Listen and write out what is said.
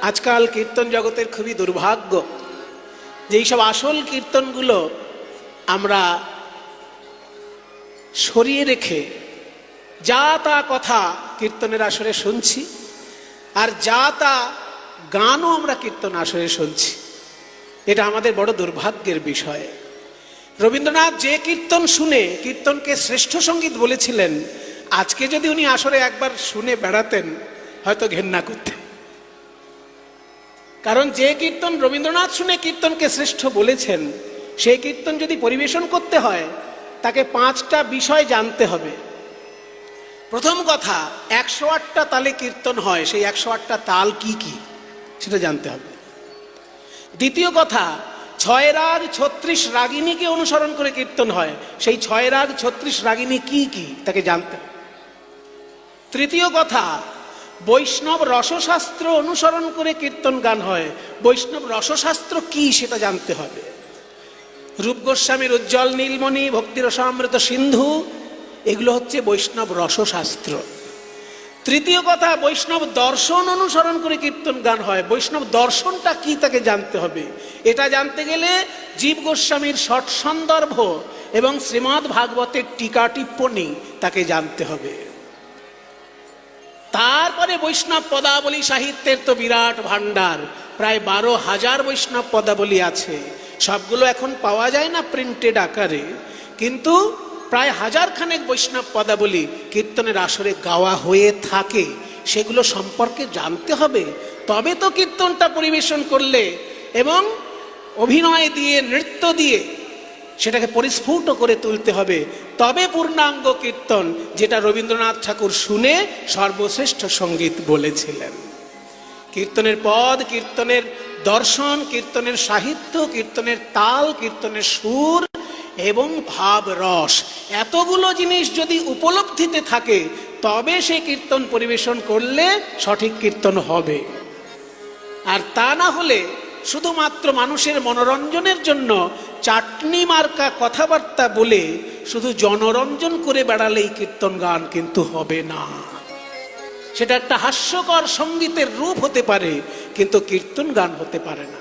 আজকাল কীর্তন জগতের খুবই দুর্ভাগ্য যে এইসব আসল কীর্তনগুলো আমরা সরিয়ে রেখে যা তা কথা কীর্তনের আসরে শুনছি, আর যা তা গানও আমরা কীর্তন আসরে শুনছি। এটা আমাদের বড় দুর্ভাগ্যের বিষয়। রবীন্দ্রনাথ যে কীর্তন শুনে কীর্তনকে শ্রেষ্ঠ সঙ্গীত বলেছিলেন, আজকে যদি উনি আসরে একবার শুনে বেড়াতেন হয়তো ঘেন্না করতেন। কারণ যে কীর্তন রবীন্দ্রনাথ শুনে কীর্তনকে শ্রেষ্ঠ বলেছেন, সেই কীর্তন যদি পরিবেশন করতে হয় তাকে 5টা বিষয় জানতে হবে। প্রথম কথা, 108টা তালে কীর্তন হয়, সেই 108টা তাল কি কি সেটা জানতে হবে। দ্বিতীয় কথা, 6 রাগ 36 রাগিণীকে অনুসরণ করে কীর্তন হয়, সেই 6 রাগ 36 রাগিণী কি কি তাকে জানতে হবে। তৃতীয় কথা, বৈষ্ণব রসশাস্ত্র অনুসরণ করে কীর্তন গান হয়, বৈষ্ণব রসশাস্ত্র কি সেটা জানতে হবে। রূপ গোস্বামীর উজ্জ্বল নীলমণি, ভক্তি রসামৃত সিন্ধু, এগুলো হচ্ছে বৈষ্ণব রসশাস্ত্র। তৃতীয় কথা, বৈষ্ণব দর্শন অনুসরণ করে কীর্তন গান হয়, বৈষ্ণব দর্শনটা কি তাকে জানতে হবে। এটা জানতে গেলে জীব গোস্বামীর ষট সন্দর্ভ এবং শ্রীমদ্ ভাগবতের টিকা টিপ্পণী তাকে জানতে হবে। তারপরে বৈষ্ণব পদাবলী সাহিত্যের তো বিরাট ভান্ডার, প্রায় 12,000 বৈষ্ণব পদাবলী আছে। সবগুলো এখন পাওয়া যায় না প্রিন্টেড আকারে, কিন্তু প্রায় 1000 খানেক বৈষ্ণব পদাবলী কীর্তনের আসরে গাওয়া হয়ে থাকে। সেগুলো সম্পর্কে জানতে হবে, তবে তো কীর্তনটা পরিবেশন করলে এবং অভিনয় দিয়ে নৃত্য দিয়ে সেটাকে পরিস্ফুট করে তুলতে হবে, তবে পূর্ণাঙ্গ কীর্তন, যেটা রবীন্দ্রনাথ ঠাকুর শুনে সর্বশ্রেষ্ঠ সঙ্গীত বলেছিলেন। কীর্তনের পদ, কীর্তনের দর্শন, কীর্তনের সাহিত্য, কীর্তনের তাল, কীর্তনের সুর এবং ভাব রস, এতগুলো জিনিস যদি উপলব্ধিতে থাকে তবে সেই কীর্তন পরিবেশন করলে সঠিক কীর্তন হবে। আর তা না হলে শুধুমাত্র মানুষের মনোরঞ্জনের জন্য চাটনি মার্কা কথাবার্তা বলে শুধু জনরঞ্জন করে বেড়ালেই কীর্তন গান কিন্তু হবে না। সেটা একটা হাস্যকর সঙ্গীতের রূপ হতে পারে, কিন্তু কীর্তন গান হতে পারে না।